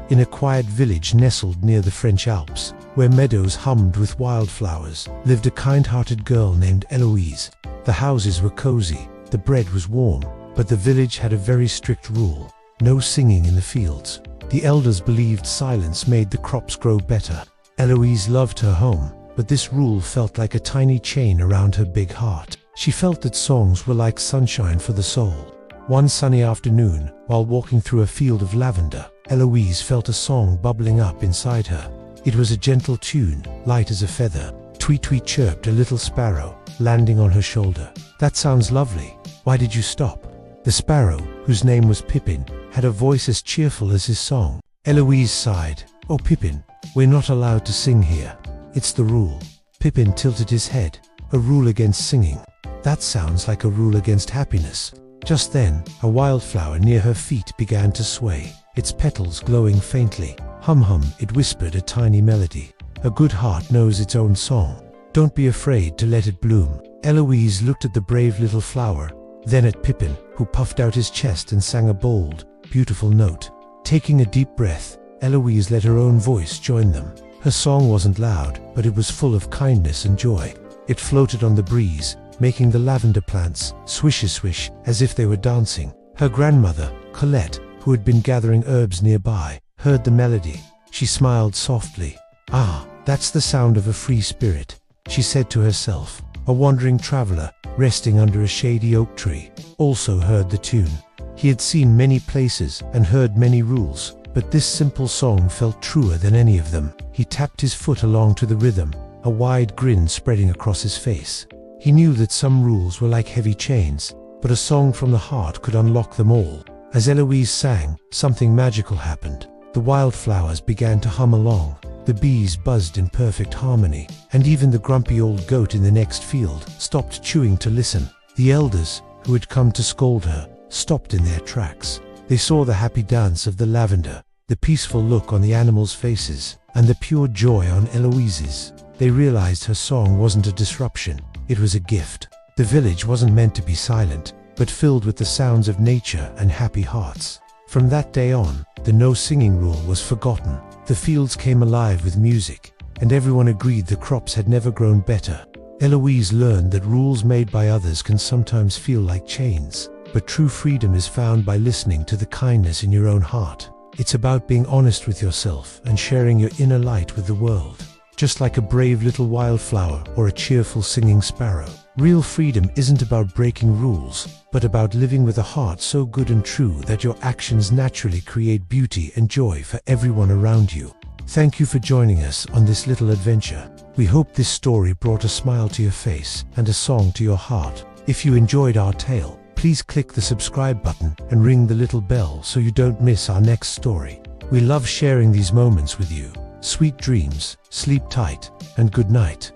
In a quiet village nestled near the French Alps, where meadows hummed with wildflowers, lived a kind-hearted girl named Eloise. The houses were cozy, the bread was warm, but the village had a very strict rule: no singing in the fields. The elders believed silence made the crops grow better. Eloise loved her home, but this rule felt like a tiny chain around her big heart. She felt that songs were like sunshine for the soul. One sunny afternoon, while walking through a field of lavender, Eloise felt a song bubbling up inside her. It was a gentle tune, light as a feather. Tweet tweet chirped a little sparrow, landing on her shoulder. "That sounds lovely. Why did you stop?" The sparrow, whose name was Pipin, had a voice as cheerful as his song. Eloise sighed. "Oh Pipin, we're not allowed to sing here. It's the rule." Pipin tilted his head. "A rule against singing? That sounds like a rule against happiness." Just then, a wildflower near her feet began to sway, its petals glowing faintly. "Hum hum," it whispered a tiny melody. "A good heart knows its own song. Don't be afraid to let it bloom." Eloise looked at the brave little flower, then at Pipin, who puffed out his chest and sang a bold, beautiful note. Taking a deep breath, Eloise let her own voice join them. Her song wasn't loud, but it was full of kindness and joy. It floated on the breeze, making the lavender plants swish-a-swish as if they were dancing. Her grandmother, Colette, who had been gathering herbs nearby, heard the melody. She smiled softly. "Ah, that's the sound of a free spirit," she said to herself. A wandering traveler, resting under a shady oak tree, also heard the tune. He had seen many places and heard many rules, but this simple song felt truer than any of them. He tapped his foot along to the rhythm, a wide grin spreading across his face. He knew that some rules were like heavy chains, but a song from the heart could unlock them all. As Eloise sang, something magical happened. The wildflowers began to hum along, the bees buzzed in perfect harmony, and even the grumpy old goat in the next field stopped chewing to listen. The elders, who had come to scold her, stopped in their tracks. They saw the happy dance of the lavender, the peaceful look on the animals' faces, and the pure joy on Eloise's. They realized her song wasn't a disruption, it was a gift. The village wasn't meant to be silent, but filled with the sounds of nature and happy hearts. From that day on, the no singing rule was forgotten. The fields came alive with music, and everyone agreed the crops had never grown better. Eloise learned that rules made by others can sometimes feel like chains, but true freedom is found by listening to the kindness in your own heart. It's about being honest with yourself and sharing your inner light with the world. Just like a brave little wildflower or a cheerful singing sparrow. Real freedom isn't about breaking rules, but about living with a heart so good and true that your actions naturally create beauty and joy for everyone around you. Thank you for joining us on this little adventure. We hope this story brought a smile to your face and a song to your heart. If you enjoyed our tale, please click the subscribe button and ring the little bell so you don't miss our next story. We love sharing these moments with you. Sweet dreams, sleep tight, and good night.